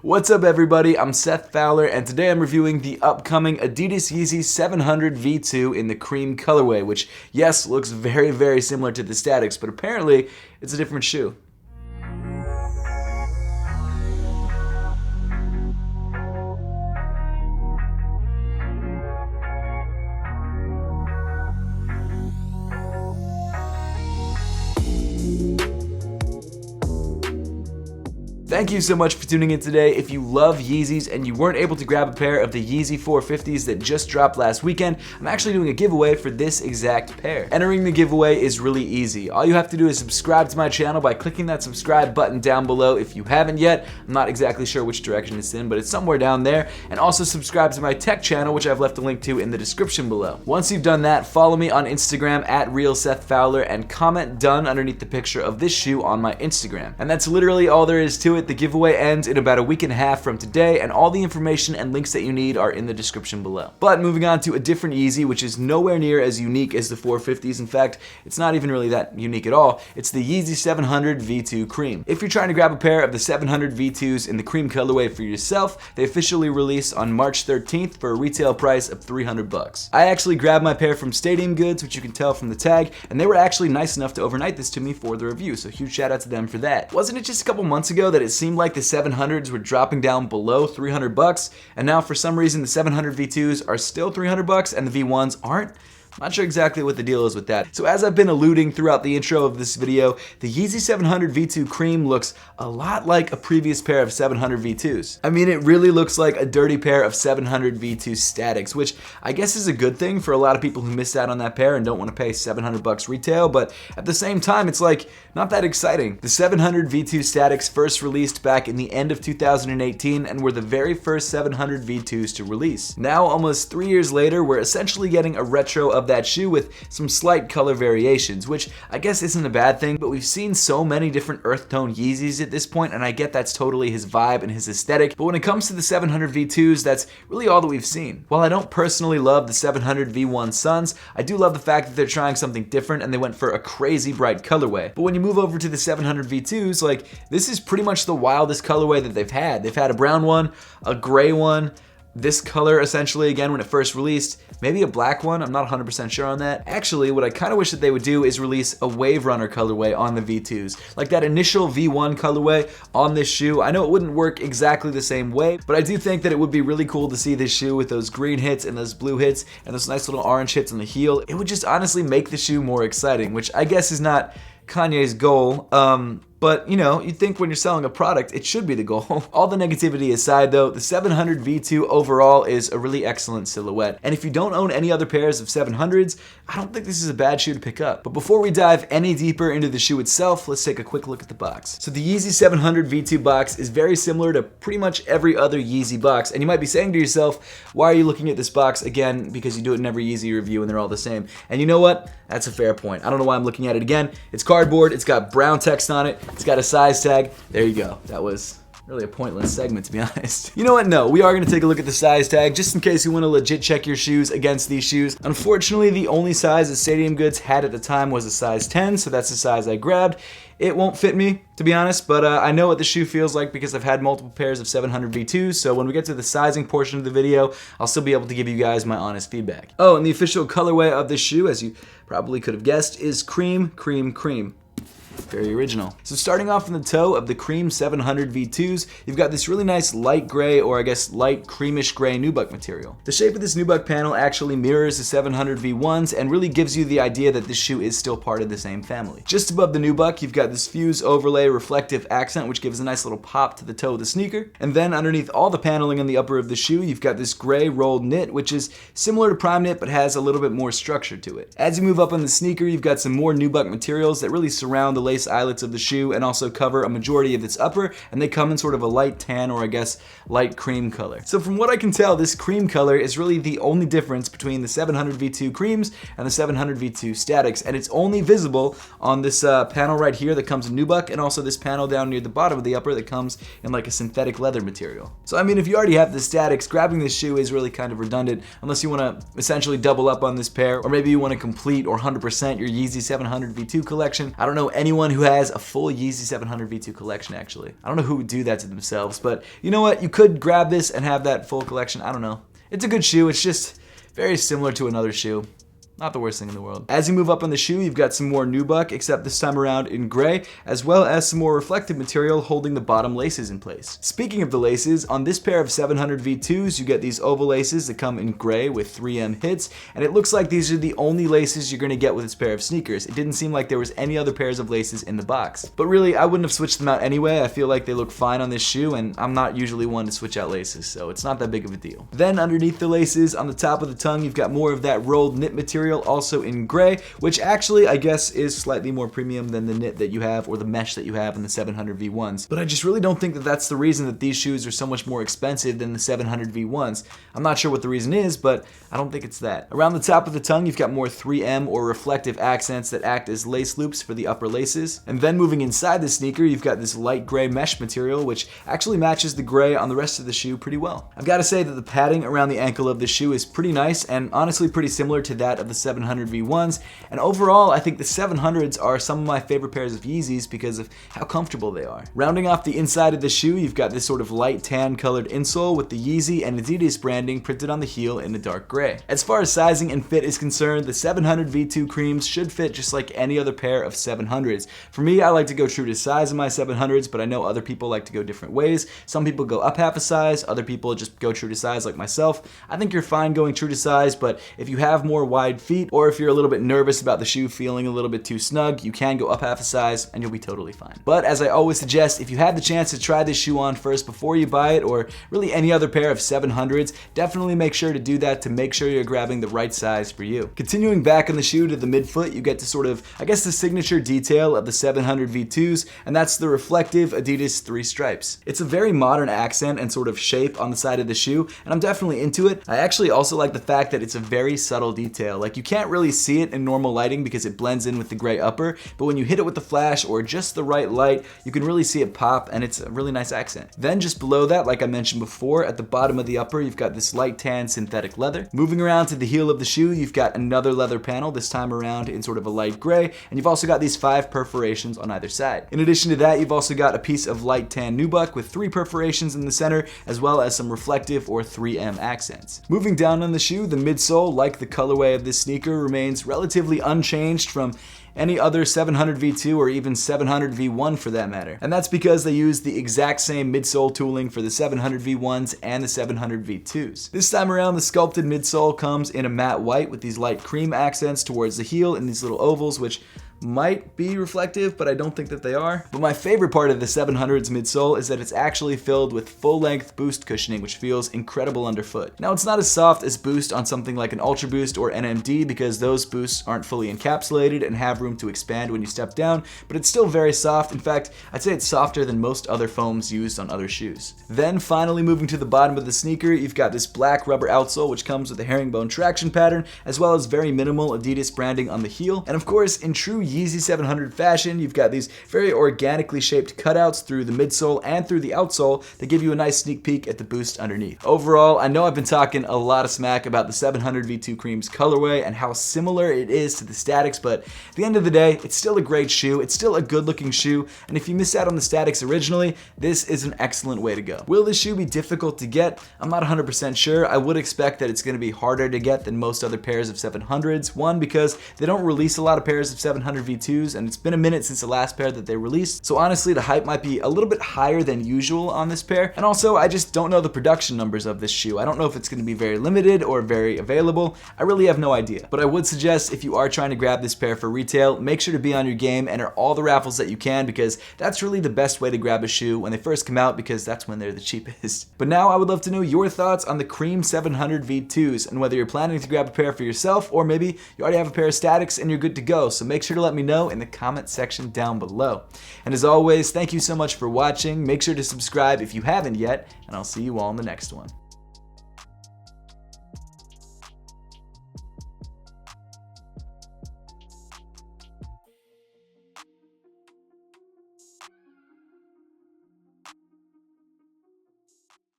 What's up everybody, I'm Seth Fowler and today I'm reviewing the upcoming Adidas YEEZY 700 V2 in the cream colorway, which yes, looks very similar to the Statics, but apparently it's a different shoe. Thank you so much for tuning in today. If you love Yeezys and you weren't able to grab a pair of the Yeezy 450s that just dropped last weekend, I'm actually doing a giveaway for this exact pair. Entering the giveaway is really easy. All you have to do is subscribe to my channel by clicking that subscribe button down below if you haven't yet. I'm not exactly sure which direction it's in, but it's somewhere down there. And also subscribe to my tech channel, which I've left a link to in the description below. Once you've done that, follow me on Instagram at @RealSethFowler and comment done underneath the picture of this shoe on my Instagram. And that's literally all there is to it. The giveaway ends in about a week and a half from today, and all the information and links that you need are in the description below. But moving on to a different Yeezy, which is nowhere near as unique as the 450s. In fact, it's not even really that unique at all. It's the Yeezy 700 V2 Cream. If you're trying to grab a pair of the 700 V2s in the cream colorway for yourself, they officially released on March 13th for a retail price of $300. I actually grabbed my pair from Stadium Goods, which you can tell from the tag, and they were actually nice enough to overnight this to me for the review, so huge shout out to them for that. Wasn't it just a couple months ago that it seemed like the 700s were dropping down below $300, and now for some reason the 700 V2s are still $300 and the V1s aren't? Not sure exactly what the deal is with that. So as I've been alluding throughout the intro of this video, the Yeezy 700 V2 Cream looks a lot like a previous pair of 700 V2s. I mean, it really looks like a dirty pair of 700 V2 Statics, which I guess is a good thing for a lot of people who missed out on that pair and don't want to pay $700 retail, but at the same time, it's like not that exciting. The 700 V2 Statics first released back in the end of 2018 and were the very first 700 V2s to release. Now, almost 3 years later, we're essentially getting a retro of that shoe with some slight color variations, which I guess isn't a bad thing, but we've seen so many different earth tone Yeezys at this point, and I get that's totally his vibe and his aesthetic, but when it comes to the 700 V2s, that's really all that we've seen. While I don't personally love the 700 V1 Suns, I do love the fact that they're trying something different and they went for a crazy bright colorway. But when you move over to the 700 V2s, like, this is pretty much the wildest colorway that they've had. They've had a brown one, a gray one, this color essentially again when it first released, maybe a black one, I'm not 100% sure on that. Actually, what I kind of wish that they would do is release a Wave Runner colorway on the V2s. Like that initial V1 colorway on this shoe, I know it wouldn't work exactly the same way, but I do think that it would be really cool to see this shoe with those green hits and those blue hits and those nice little orange hits on the heel. It would just honestly make the shoe more exciting, which I guess is not Kanye's goal, but you know, you'd think when you're selling a product, it should be the goal. All the negativity aside though, the 700 V2 overall is a really excellent silhouette. And if you don't own any other pairs of 700s, I don't think this is a bad shoe to pick up. But before we dive any deeper into the shoe itself, let's take a quick look at the box. So the Yeezy 700 V2 box is very similar to pretty much every other Yeezy box. And you might be saying to yourself, why are you looking at this box again? Because you do it in every Yeezy review and they're all the same. And you know what? That's a fair point. I don't know why I'm looking at it again. It's cardboard, it's got brown text on it, it's got a size tag. There you go. That was really a pointless segment, to be honest. You know what? No, we are going to take a look at the size tag just in case you want to legit check your shoes against these shoes. Unfortunately, the only size that Stadium Goods had at the time was a size 10, so that's the size I grabbed. It won't fit me, to be honest, but I know what the shoe feels like because I've had multiple pairs of 700 V2s, so when we get to the sizing portion of the video, I'll still be able to give you guys my honest feedback. Oh, and the official colorway of this shoe, as you probably could have guessed, is cream, cream, cream. Very original. So starting off from the toe of the cream 700 V2s, you've got this really nice light gray, or I guess light creamish gray nubuck material. The shape of this nubuck panel actually mirrors the 700 V1s and really gives you the idea that this shoe is still part of the same family. Just above the nubuck, you've got this fuse overlay reflective accent, which gives a nice little pop to the toe of the sneaker. And then underneath all the paneling on the upper of the shoe, you've got this gray rolled knit, which is similar to prime knit, but has a little bit more structure to it. As you move up on the sneaker, you've got some more nubuck materials that really surround the lace eyelets of the shoe and also cover a majority of its upper, and they come in sort of a light tan, or I guess light cream color. So from what I can tell, this cream color is really the only difference between the 700 V2 creams and the 700 V2 Statics, and it's only visible on this panel right here that comes in nubuck, and also this panel down near the bottom of the upper that comes in like a synthetic leather material. So I mean, if you already have the Statics, grabbing this shoe is really kind of redundant unless you want to essentially double up on this pair, or maybe you want to complete or 100% your Yeezy 700 V2 collection. I don't know anyone anyone who has a full Yeezy 700 V2 collection, actually. I don't know who would do that to themselves, but you know what? You could grab this and have that full collection. I don't know. It's a good shoe. It's just very similar to another shoe. Not the worst thing in the world. As you move up on the shoe, you've got some more nubuck, except this time around in gray, as well as some more reflective material holding the bottom laces in place. Speaking of the laces, on this pair of 700 V2s, you get these oval laces that come in gray with 3M hits, and it looks like these are the only laces you're gonna get with this pair of sneakers. It didn't seem like there was any other pairs of laces in the box. But really, I wouldn't have switched them out anyway. I feel like they look fine on this shoe, and I'm not usually one to switch out laces, so it's not that big of a deal. Then underneath the laces, on the top of the tongue, you've got more of that rolled knit material, also in gray, which actually I guess is slightly more premium than the knit that you have or the mesh that you have in the 700 V1s. But I just really don't think that that's the reason that these shoes are so much more expensive than the 700 V1s. I'm not sure what the reason is, but I don't think it's that. Around the top of the tongue, you've got more 3M or reflective accents that act as lace loops for the upper laces. And then moving inside the sneaker, you've got this light gray mesh material, which actually matches the gray on the rest of the shoe pretty well. I've got to say that the padding around the ankle of the shoe is pretty nice and honestly pretty similar to that of the 700 V1s. And overall, I think the 700s are some of my favorite pairs of Yeezys because of how comfortable they are. Rounding off the inside of the shoe, you've got this sort of light tan colored insole with the Yeezy and Adidas branding printed on the heel in a dark gray. As far as sizing and fit is concerned, the 700 V2 creams should fit just like any other pair of 700s. For me, I like to go true to size in my 700s, but I know other people like to go different ways. Some people go up half a size, other people just go true to size like myself. I think you're fine going true to size, but if you have more wide feet or if you're a little bit nervous about the shoe feeling a little bit too snug, you can go up half a size and you'll be totally fine. But as I always suggest, if you have the chance to try this shoe on first before you buy it, or really any other pair of 700s, definitely make sure to do that to make sure you're grabbing the right size for you. Continuing back on the shoe to the midfoot, you get to sort of, I guess, the signature detail of the 700 V2s, and that's the reflective Adidas 3 stripes. It's a very modern accent and sort of shape on the side of the shoe, and I'm definitely into it. I actually also like the fact that it's a very subtle detail. Like, you can't really see it in normal lighting because it blends in with the gray upper, but when you hit it with the flash or just the right light, you can really see it pop, and it's a really nice accent. Then just below that, like I mentioned before, at the bottom of the upper, you've got this light tan synthetic leather. Moving around to the heel of the shoe, you've got another leather panel, this time around in sort of a light gray, and you've also got these 5 perforations on either side. In addition to that, you've also got a piece of light tan nubuck with 3 perforations in the center, as well as some reflective or 3M accents. Moving down on the shoe, the midsole, like the colorway of this sneaker, remains relatively unchanged from any other 700 V2 or even 700 V1 for that matter. And that's because they use the exact same midsole tooling for the 700 V1s and the 700 V2s. This time around, the sculpted midsole comes in a matte white with these light cream accents towards the heel in these little ovals, which might be reflective, but I don't think that they are. But my favorite part of the 700's midsole is that it's actually filled with full-length boost cushioning, which feels incredible underfoot. Now, it's not as soft as boost on something like an Ultra Boost or NMD because those boosts aren't fully encapsulated and have room to expand when you step down, but it's still very soft. In fact, I'd say it's softer than most other foams used on other shoes. Then finally moving to the bottom of the sneaker, you've got this black rubber outsole, which comes with a herringbone traction pattern, as well as very minimal Adidas branding on the heel. And of course, in true Yeezy 700 fashion, you've got these very organically shaped cutouts through the midsole and through the outsole that give you a nice sneak peek at the boost underneath. Overall, I know I've been talking a lot of smack about the 700 V2 Cream's colorway and how similar it is to the Statics, but at the end of the day, it's still a great shoe, it's still a good looking shoe, and if you missed out on the Statics originally, this is an excellent way to go. Will this shoe be difficult to get? I'm not 100% sure. I would expect that it's going to be harder to get than most other pairs of 700s. One, because they don't release a lot of pairs of 700 V2s, and it's been a minute since the last pair that they released, so honestly the hype might be a little bit higher than usual on this pair. And also, I just don't know the production numbers of this shoe. I don't know if it's going to be very limited or very available. I really have no idea. But I would suggest, if you are trying to grab this pair for retail, make sure to be on your game, enter all the raffles that you can, because that's really the best way to grab a shoe when they first come out, because that's when they're the cheapest. But now I would love to know your thoughts on the Cream 700 V2s, and whether you're planning to grab a pair for yourself, or maybe you already have a pair of Statics and you're good to go. So make sure to let me know in the comment section down below. And as always, thank you so much for watching. Make sure to subscribe if you haven't yet, and I'll see you all in the next one.